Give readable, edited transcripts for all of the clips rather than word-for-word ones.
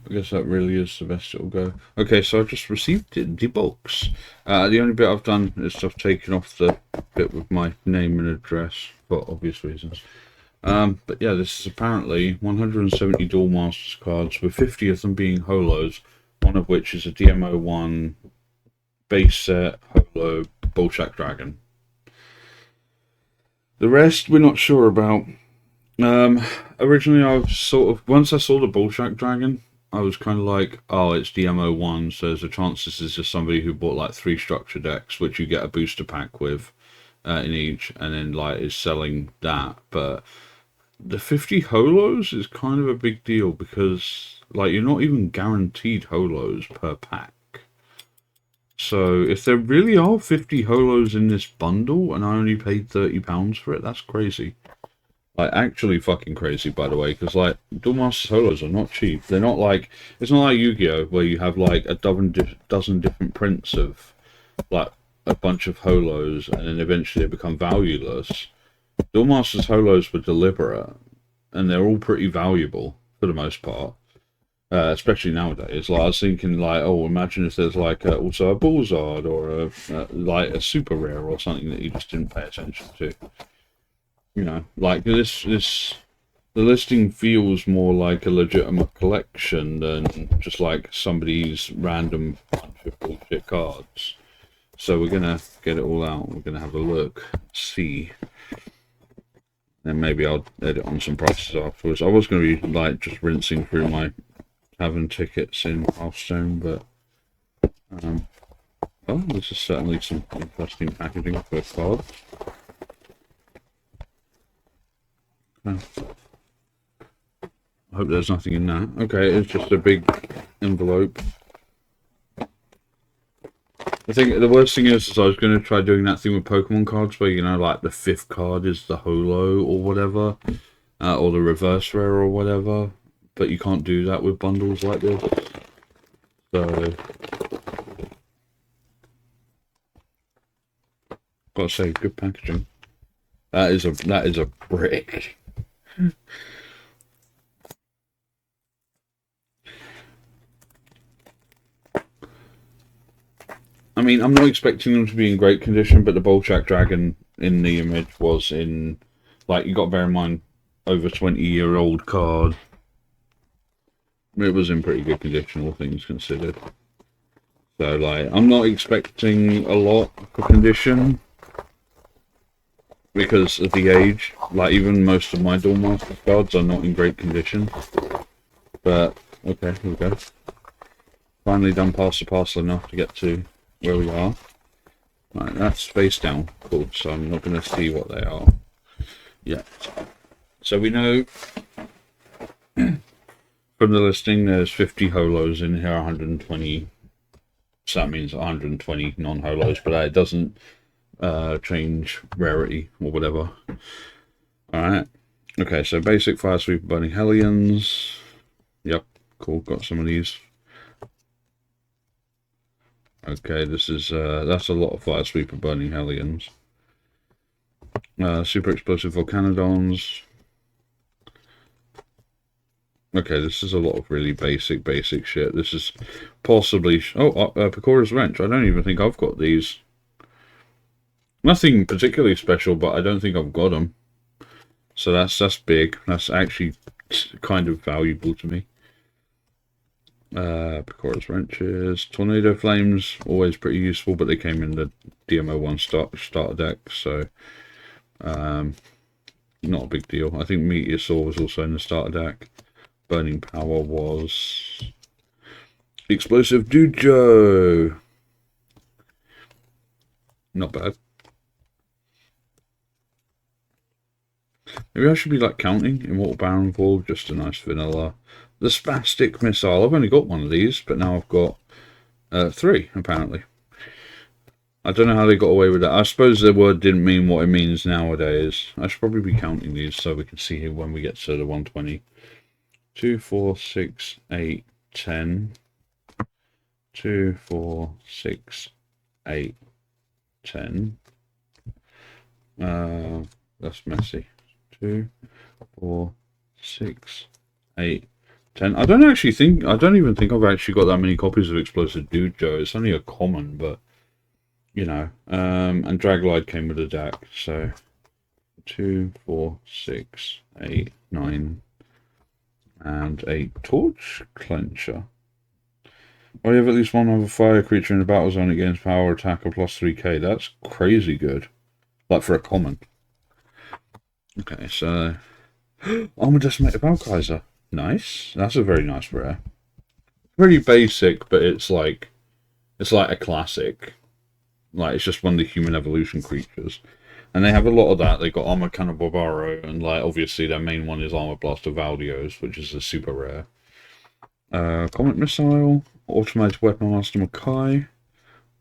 I guess that really is the best it'll go. Okay, so I just received the box. The only bit I've done is I've taken off the bit with my name and address for obvious reasons. But yeah, this is apparently 170 Duel Masters cards, with 50 of them being holos, one of which is a DMO1 base set holo Bolshak Dragon. The rest we're not sure about. Originally I was once I saw the Bolshak Dragon, I was kind of like, oh, it's DMO1, so there's a chance this is just somebody who bought like 3 structure decks, which you get a booster pack with in each, and then like is selling that. But the 50 holos is kind of a big deal because like you're not even guaranteed holos per pack. So if there really are 50 holos in this bundle and I only paid £30 for it, that's crazy. Like, actually fucking crazy, by the way, because, like, Duel Masters Holos are not cheap. They're not like, it's not like Yu-Gi-Oh! Where you have, like, a dozen different prints of, like, a bunch of holos, and then eventually they become valueless. Duel Masters Holos were deliberate, and they're all pretty valuable, for the most part. Especially nowadays. Like, I was thinking, like, oh, imagine if there's, like, also a Bullsard, or like, a super rare, or something that you just didn't pay attention to. You know, like the listing feels more like a legitimate collection than just like somebody's random bunch of bullshit cards. So we're gonna get it all out. We're gonna have a look, see, and maybe I'll edit on some prices afterwards. I was gonna be like just rinsing through my tavern tickets in Hearthstone, but well, this is certainly some interesting packaging for cards. I hope there's nothing in that. Okay, it's just a big envelope. I think the worst thing is I was going to try doing that thing with Pokemon cards where, you know, like the 5th card is the holo or whatever, or the reverse rare or whatever, but you can't do that with bundles like this. So, gotta say, good packaging. That is a brick. I mean, I'm not expecting them to be in great condition, but the Bolshak Dragon in the image was in, like, you got to bear in mind, over 20-year-old card. It was in pretty good condition, all things considered. So, like, I'm not expecting a lot for condition because of the age. Like, even most of my Duel Masters cards are not in great condition. But, okay, here we go. Finally done past the parcel enough to get to where we are. Right, that's face down. Cool, so I'm not going to see what they are yet. So we know from the listing there's 50 holos in here, 120. So that means 120 non-holos, but it doesn't change rarity or whatever. Alright. Okay, so basic Fire Sweeper Burning Hellions. Yep, cool, got some of these. Okay, this is that's a lot of Fire Sweeper Burning Hellions. Super Explosive Volcanodons. Okay, this is a lot of really basic shit. This is possibly... Oh, Pecora's Wrench. I don't even think I've got these. Nothing particularly special, but I don't think I've got them. So that's big. That's actually kind of valuable to me. Pecora's Wrenches. Tornado Flames, always pretty useful, but they came in the DMO1 starter deck, so... not a big deal. I think Meteorosaur was also in the starter deck. Burning Power was... Explosive Dujo! Not bad. Maybe I should be like counting. Immortal Baron Ball, just a nice vanilla. The Spastic Missile. I've only got one of these, but now I've got 3, apparently. I don't know how they got away with that. I suppose the word didn't mean what it means nowadays. I should probably be counting these so we can see when we get to the 120. 2, 4, 6, 8, 10. 2, 4, 6, 8, 10. That's messy. 2, 4, 6, 8, 10. I don't even think I've actually got that many copies of Explosive Dude Joe. It's only a common, but you know. And Draglide came with a deck, so 2, 4, 6, 8, 9, and a Torch Clencher. Oh, you have at least one other fire creature in the battle zone against power attack of plus 3k. That's crazy good. Like for a common. Okay, so Armor Decimated Valkyrizer. Nice. That's a very nice rare. Very basic, but it's like a classic. Like it's just one of the human evolution creatures. And they have a lot of that. They got Armor Cannon Barbaro, and like obviously their main one is Armor Blaster Valdios, which is a super rare. Comet Missile, Automated Weapon Master Makai.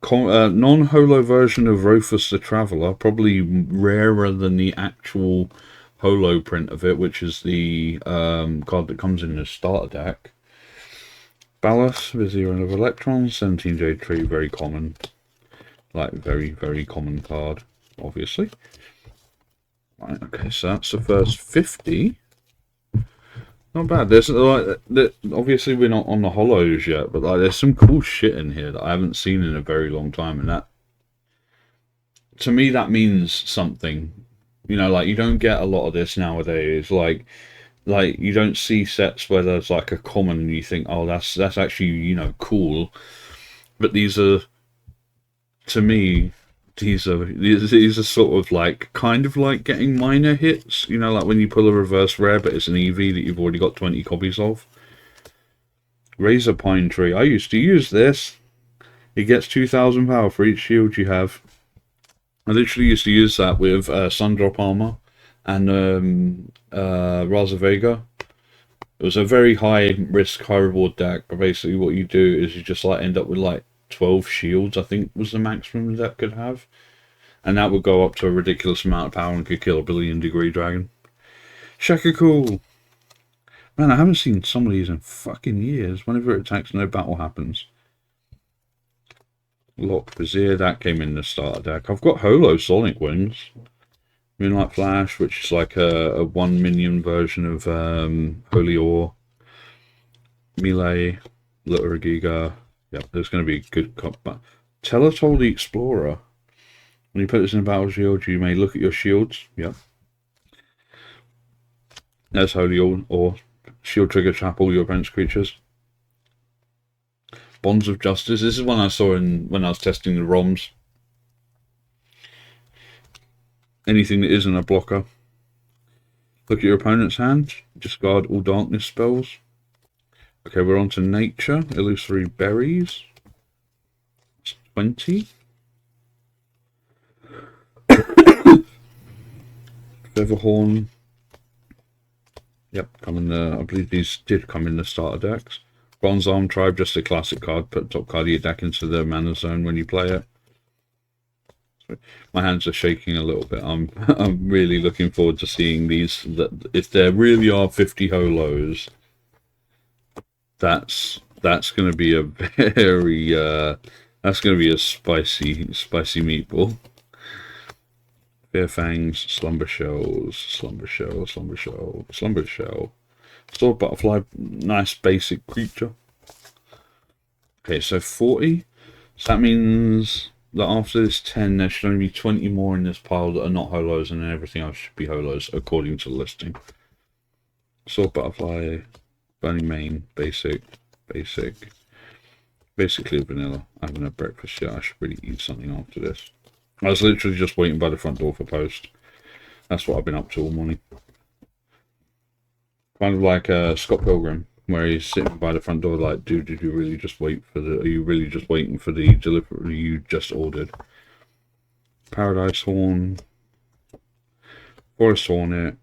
Non-holo version of Rofus the Traveller, probably rarer than the actual holo print of it, which is the card that comes in the starter deck. Ballast, Vizier of Electrons, 17 Jade Tree, very common. Like, very, very common card, obviously. Right, okay, so that's the first 50. Not bad. There's like, obviously we're not on the holos yet, but like, there's some cool shit in here that I haven't seen in a very long time, and that, to me, that means something. You know, like you don't get a lot of this nowadays. Like you don't see sets where there's like a common and you think, oh, that's actually, you know, cool. But these are, to me, these are sort of like kind of like getting minor hits. You know, like when you pull a reverse rare, but it's an EV that you've already got 20 copies of. Razor Pine Tree. I used to use this. It gets 2,000 power for each shield you have. I literally used to use that with Sundrop Armor and Raza Vega. It was a very high risk, high reward deck, but basically what you do is you just like end up with like 12 shields, I think was the maximum the deck could have. And that would go up to a ridiculous amount of power and could kill a billion-degree dragon. Shaka Cool. Man, I haven't seen some of these in fucking years. Whenever it attacks, no battle happens. Lock Vizier, that came in the starter deck. I've got Holo Sonic Winds. Moonlight Flash, which is like a 1 minion version of Holy Ore. Melee, Little Giga. Yep, there's going to be a good combat. Teletol the Explorer. When you put this in a battle shield, you may look at your shields. Yep. There's Holy Ore. Shield trigger trap all your opponent's creatures. Bonds of Justice. This is one I saw when I was testing the ROMs. Anything that isn't a blocker. Look at your opponent's hand. Discard all darkness spells. Okay, we're on to Nature. Illusory Berries. It's 20. Featherhorn. Yep, come in the. I believe these did come in the starter decks. Bronze Arm Tribe, just a classic card. Put top card of your deck into the mana zone when you play it. My hands are shaking a little bit. I'm really looking forward to seeing these. That if there really are 50 holos, that's going to be a very that's going to be a spicy meatball. Fairfangs, Slumber Shell. Sword Butterfly, nice basic creature. Okay, so 40. So that means that after this 10, there should only be 20 more in this pile that are not holos, and then everything else should be holos according to the listing. Sword Butterfly, Burning Mane, basic. Basically vanilla. I haven't had breakfast yet. I should really eat something after this. I was literally just waiting by the front door for post. That's what I've been up to all morning. Kind of like Scott Pilgrim, where he's sitting by the front door like, dude, did you really just wait for the... Are you really just waiting for the delivery you just ordered? Paradise Horn. Forest Hornet.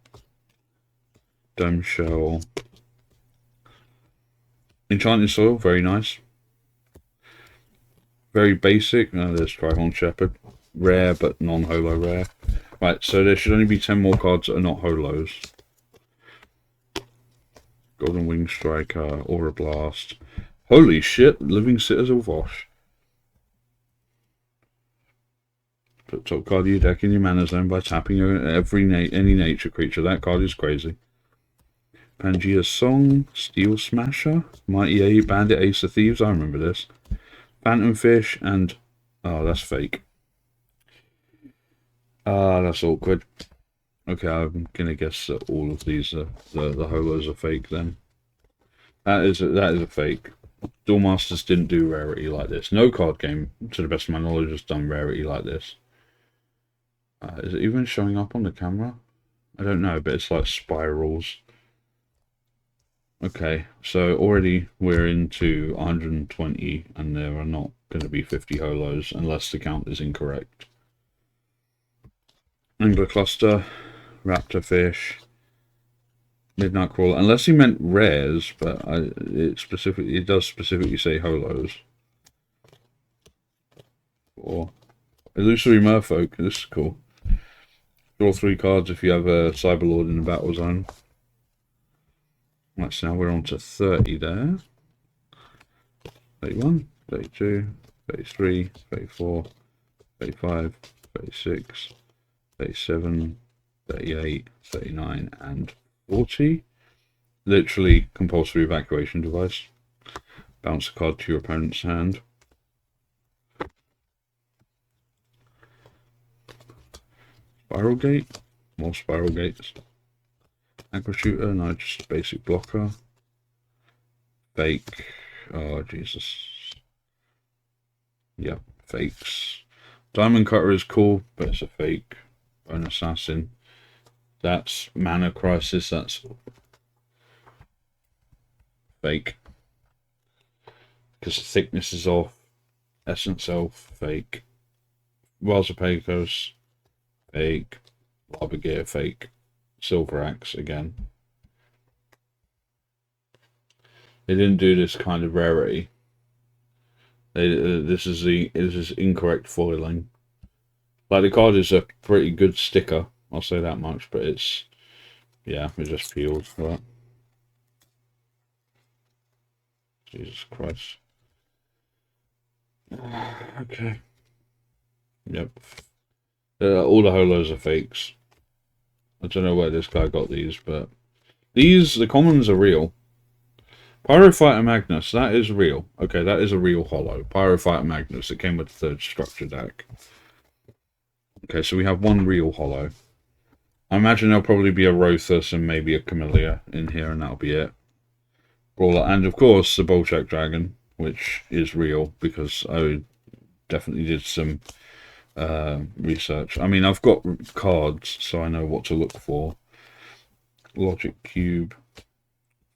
Dome Shell. Enchanted Soil, very nice. Very basic. No, there's Trihorn Shepherd. Rare, but non-holo rare. Right, so there should only be 10 more cards that are not holos. Golden Wing Striker, Aura Blast. Holy shit, Living Citadel Vosh. Put top card of your deck in your mana zone by tapping any nature creature. That card is crazy. Pangaea Song, Steel Smasher, Mighty A, Bandit, Ace of Thieves, I remember this. Phantom Fish, and... oh, that's fake. Ah, that's awkward. Okay, I'm gonna guess that all of these are... the holos are fake then. That is a fake. Duel Masters didn't do rarity like this. No card game, to the best of my knowledge, has done rarity like this. Is it even showing up on the camera? I don't know, but it's like spirals. Okay, so already we're into 120, and there are not going to be 50 holos unless the count is incorrect. Angler Cluster, Raptor Fish, Midnight Crawler, unless he meant rares, but it does specifically say holos. Or Illusory Merfolk, this is cool. Draw 3 cards if you have a Cyberlord in the battle zone. Right, so now we're on to 30 there. 31, 32, 33, 34, 35, 36, 37, 38, 39, and 40. Literally compulsory evacuation device. Bounce a card to your opponent's hand. Spiral Gate, more Spiral Gates. Aggro Shooter, no, just basic blocker. Fake, oh Jesus. Yep, fakes. Diamond Cutter is cool, but it's a fake. An Assassin. That's Mana Crisis, that's fake. Because the thickness is off. Essence Elf, fake. Wells of Pecos, fake. Lava Gear, fake. Silver Axe, again. They didn't do this kind of rarity. This is incorrect foiling. Like, the card is a pretty good sticker, I'll say that much, but it's, yeah, it just feels right. Jesus Christ. Okay. Yep. All the holos are fakes. I don't know where this guy got these, but the commons are real. Pyrofighter Magnus, that is real. Okay, that is a real holo. Pyrofighter Magnus, it came with the 3rd structure deck. Okay, so we have one real holo. I imagine there'll probably be a Rothus and maybe a Camellia in here, and that'll be it. Brawler, and of course the Bolshak Dragon, which is real because I definitely did some research. I mean, I've got cards, so I know what to look for. Logic Cube,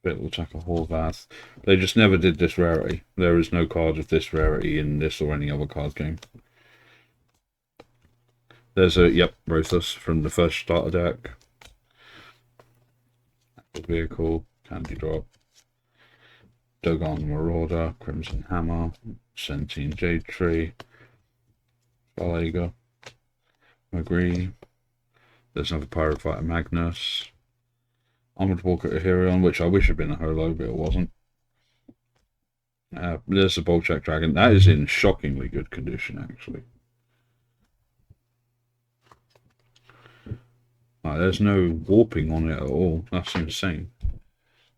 Fatal Attacker Horvath. They just never did this rarity. There is no card of this rarity in this or any other card game. There's a, yep, Rothus from the 1st starter deck. Vehicle, Candy Drop. Dogon Marauder, Crimson Hammer, Sentine Jade Tree, Balaga, Magree. There's another Pyrofighter Magnus, Armored Walker Ahirion, which I wish had been a holo, but it wasn't. There's the Bolshak Dragon. That is in shockingly good condition, actually. There's no warping on it at all. That's insane.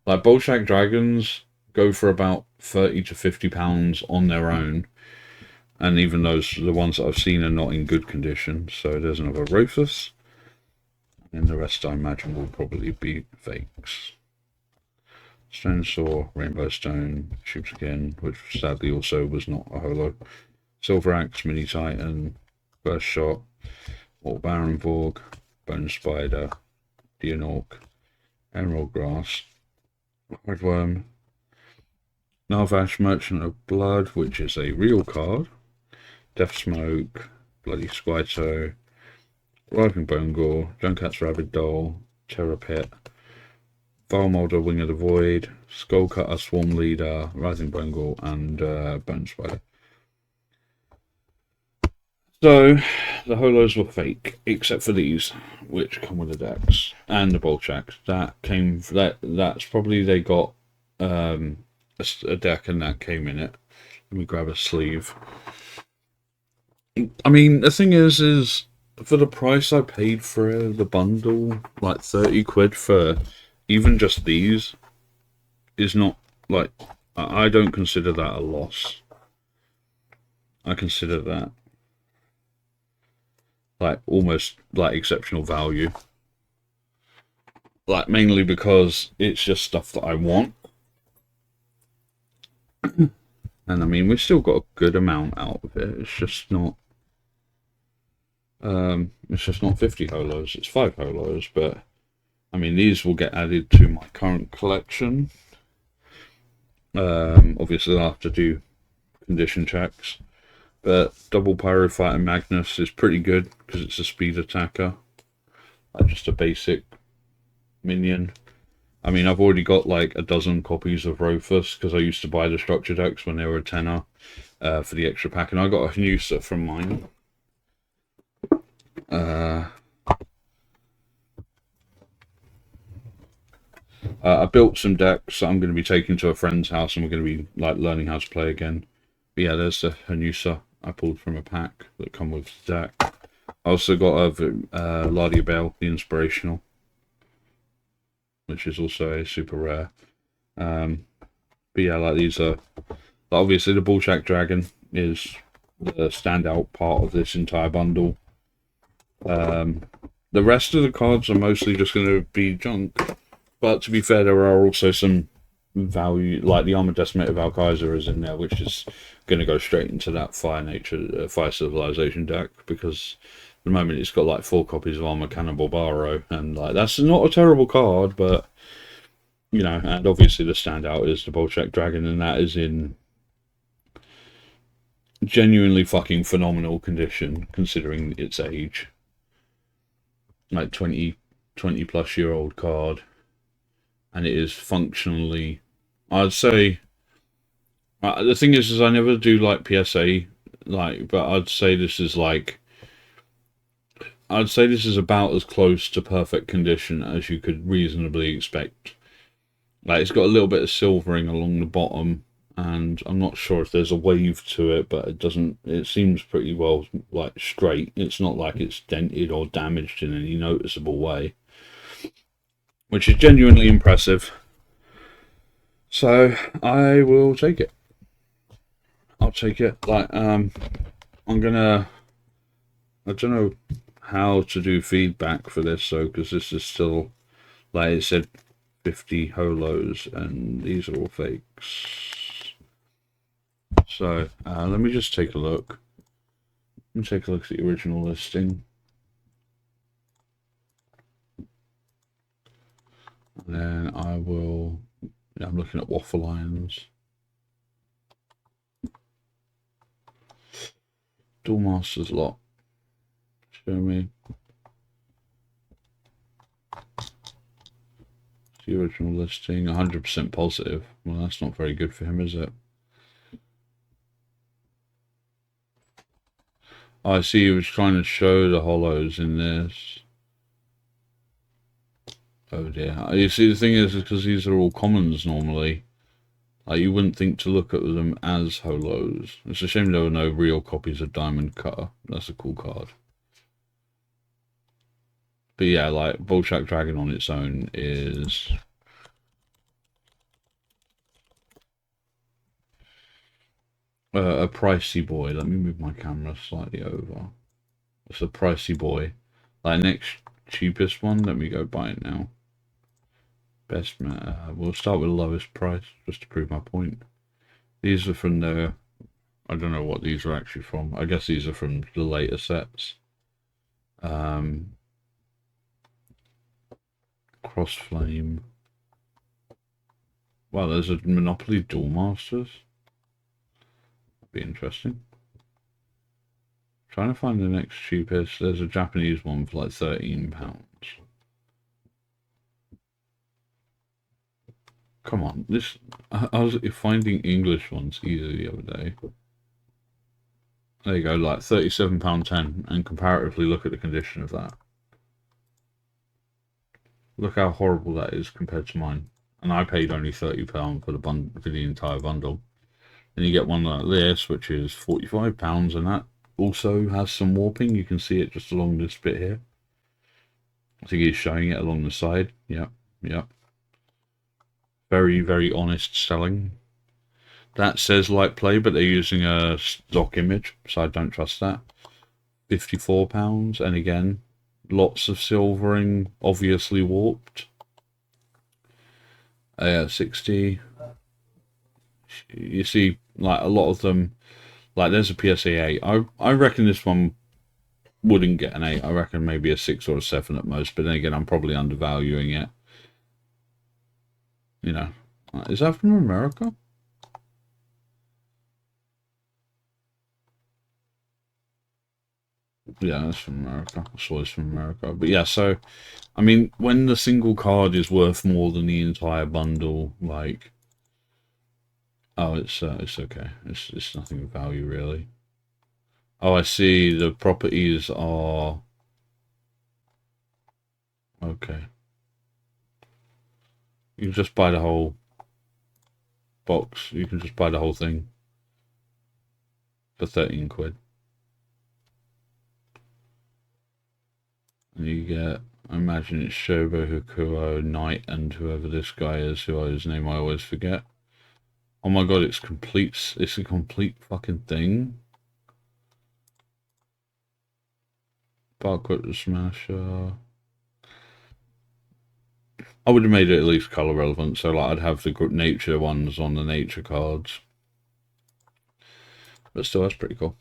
Like, Bolshak Dragons go for about £30 to £50 on their own, and even the ones that I've seen are not in good condition. So there's another Rothus, and the rest I imagine will probably be fakes. Stone Saw, Rainbow Stone, Shoots Again, which sadly also was not a holo. Silver Axe, Mini Titan, Burst Shot, Walt Baron Vorg, Bone Spider, Deonork, Emerald Grass, Redworm, Narvash, Merchant of Blood, which is a real card, Death Smoke, Bloody Squito, Writhing Bone Gore, Junkat's Rabid Doll, Terror Pit, Vilemolder, Wing of the Void, Skullcutter, Swarm Leader, Rising Bone Gore, and Bone Spider. So, the holos were fake, except for these, which come with the decks, and the Bolshaks. That's probably they got a deck and that came in it. Let me grab a sleeve. I mean, the thing is for the price I paid for the bundle, like 30 quid for even just these is not like, I don't consider that a loss. I consider that like almost like exceptional value. Like mainly because it's just stuff that I want. And I mean, we've still got a good amount out of it. It's just not 50 holos. It's 5 holos. But I mean, these will get added to my current collection. Obviously, I'll have to do condition checks. But double Pyrofighter Magnus is pretty good because it's a speed attacker, like just a basic minion. I mean, I've already got like a dozen copies of Rofus because I used to buy the structure decks when they were a tenner for the extra pack, and I got a Hanusa from mine. I built some decks that I'm going to be taking to a friend's house, and we're going to be like learning how to play again. But yeah, there's the Hanusa I pulled from a pack that come with the deck. I also got a Lardia Bale, the Inspirational, which is also a super rare. But yeah, like these are obviously the Bullshack Dragon is the standout part of this entire bundle. The rest of the cards are mostly just going to be junk. But to be fair, there are also some value, like the Armored Decimator Valkyzer is in there, which is going to go straight into that Fire Civilization deck, because at the moment it's got like 4 copies of Armor Cannibal Barrow, and like that's not a terrible card, but you know, and obviously the standout is the Bolshak Dragon, and that is in genuinely fucking phenomenal condition considering its age. Like 20 plus year old card. And it is functionally, I'd say, the thing is I never do like PSA, like, but I'd say this is about as close to perfect condition as you could reasonably expect. Like, it's got a little bit of silvering along the bottom, and I'm not sure if there's a wave to it, but it seems pretty well, like, straight. It's not like it's dented or damaged in any noticeable way, which is genuinely impressive. So I will take it. I'll take it. Like, I don't know how to do feedback for this, though, because this is still, like it said, 50 holos, and these are all fakes. So let me just take a look. Let me take a look at the original listing. And then I'm looking at Waffle Irons. Duel Masters lot. Show me. The original listing, 100% positive. Well, that's not very good for him, is it? Oh, I see he was trying to show the holos in this. Oh dear. You see, the thing is because these are all commons normally. Like, you wouldn't think to look at them as holos. It's a shame there were no real copies of Diamond Cutter. That's a cool card. But yeah, like, Bolshak Dragon on its own is a pricey boy. Let me move my camera slightly over. It's a pricey boy. Like, next cheapest one, let me go buy it now. Best, we'll start with the lowest price, just to prove my point. These are from the, I don't know what these are actually from. I guess these are from the later sets. Crossflame. Wow, there's a Monopoly Duel Masters. That'd be interesting. Trying to find the next cheapest. There's a Japanese one for like £13. Come on, this. I was finding English ones easy the other day. There you go, like £37.10, and comparatively look at the condition of that. Look how horrible that is compared to mine. And I paid only £30 for the entire bundle. And you get one like this, which is £45, and that also has some warping. You can see it just along this bit here. I think he's showing it along the side. Yep, yep. Very, very honest selling. That says light play, but they're using a stock image, so I don't trust that. £54, and again, lots of silvering, obviously warped. 60. You see, like, a lot of them, like, there's a PSA 8. I reckon this one wouldn't get an 8. I reckon maybe a 6 or a 7 at most, but then again, I'm probably undervaluing it. You know, is that from America? Yeah, that's from America. I saw this from America. But yeah, so, I mean, when the single card is worth more than the entire bundle, like, oh, it's okay. It's nothing of value, really. Oh, I see. The properties are... Okay. You can just buy the whole box. You can just buy the whole thing for 13 quid. And you get, I imagine it's Shobo, Hakuo, Knight, and whoever this guy is, whose name I always forget. Oh my god, it's complete. It's a complete fucking thing. Barcode Smasher. I would have made it at least color relevant, so like I'd have the nature ones on the nature cards. But still, that's pretty cool.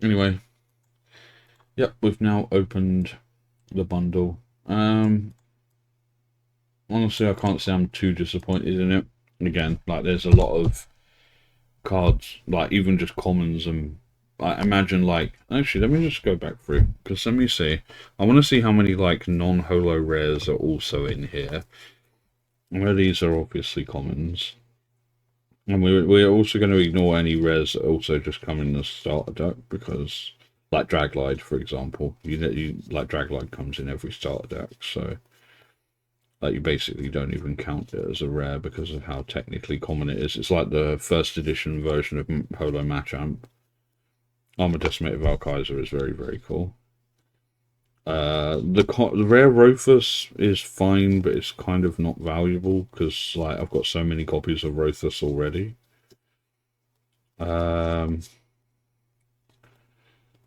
Anyway, yep, we've now opened the bundle. Honestly, I can't say I'm too disappointed in it. Again, like there's a lot of cards, like even just commons, and I imagine like actually let me just go back through because let me see. I want to see how many like non-holo rares are also in here. Where these are obviously commons. And we're also going to ignore any rares that also just come in the starter deck because, like Draglide, for example, you like Draglide comes in every starter deck, so like you basically don't even count it as a rare because of how technically common it is. It's like the first edition version of Holo Machamp. Armor Decimated Valkaiser is very, very cool. The rare Rothus is fine, but it's kind of not valuable because like I've got so many copies of Rothus already.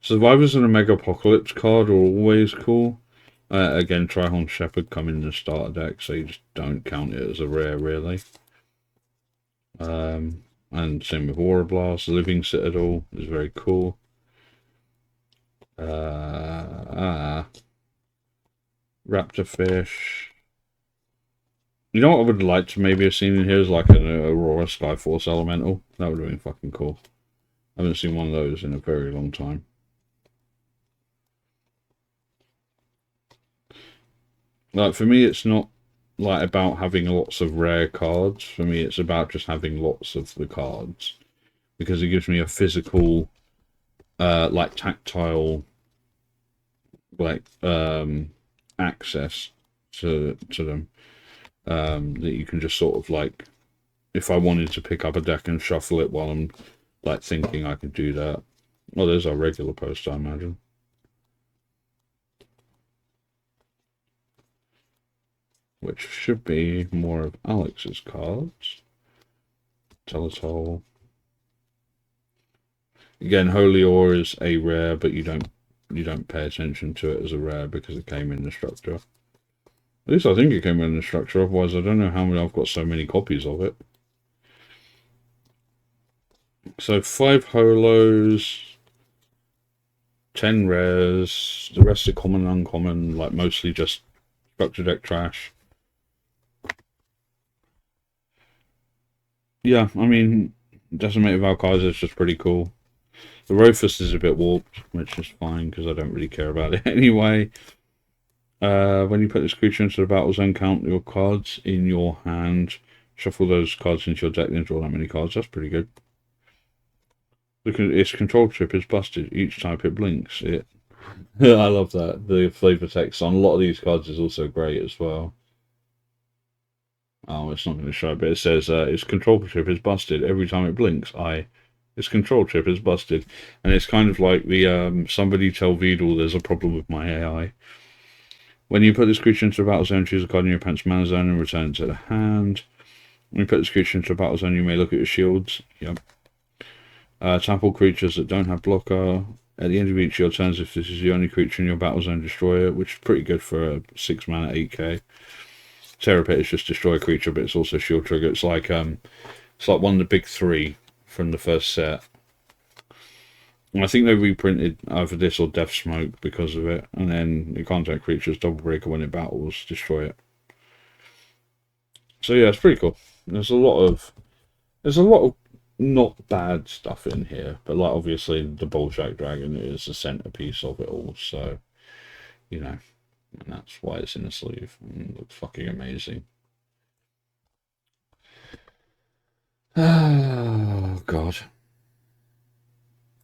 Survivors and a Mega Apocalypse card are always cool. Again, Trihorn Shepherd come in the starter deck, so you just don't count it as a rare, really. And same with Aura Blast. Living Citadel is very cool. Raptor Fish. You know what I would like to maybe have seen in here is like an Aurora Skyforce Elemental. That would have been fucking cool. I haven't seen one of those in a very long time. Like for me, it's not like about having lots of rare cards. For me, it's about just having lots of the cards because it gives me a physical, like tactile, like access to them. That you can just sort of like, if I wanted to pick up a deck and shuffle it while I'm like thinking, I could do that. Well, there's our regular post, I imagine. Which should be more of Alex's cards. Teletol. Again, Holy Ore is a rare, but you don't pay attention to it as a rare because it came in the structure. At least I think it came in the structure, otherwise I don't know how many I've got so many copies of it. So 5 holos, 10 rares, the rest are common and uncommon, like mostly just structure deck trash. Yeah, I mean, Decimated Valkaiser is just pretty cool. The Rothus is a bit warped, which is fine because I don't really care about it anyway. When you put this creature into the battle zone, count your cards in your hand. Shuffle those cards into your deck, then draw that many cards. That's pretty good. Look at its control chip is busted. Each type it blinks. I love that. The flavor text on a lot of these cards is also great as well. Oh, it's not going to show, but it says its control chip is busted. Every time it blinks, its control chip is busted. And it's kind of like the somebody tell Vidal there's a problem with my AI. When you put this creature into the battle zone, choose a card in your opponent's mana zone and return it to the hand. When you put this creature into a battle zone, you may look at your shields. Yep. Tap all creatures that don't have blocker. At the end of each of your turns, if this is the only creature in your battle zone, destroy it, which is pretty good for a 6 mana 8k. Terror Pit is just destroy a creature, but it's also shield trigger. It's like one of the big three from the first set. And I think they reprinted either this or Death Smoke because of it. And then the contact creatures double breaker when it battles, destroy it. So yeah, it's pretty cool. There's a lot of not bad stuff in here, but like obviously the Bullshack Dragon is the centerpiece of it all. So you know, and that's why it's in the sleeve. It looks fucking amazing. Oh God.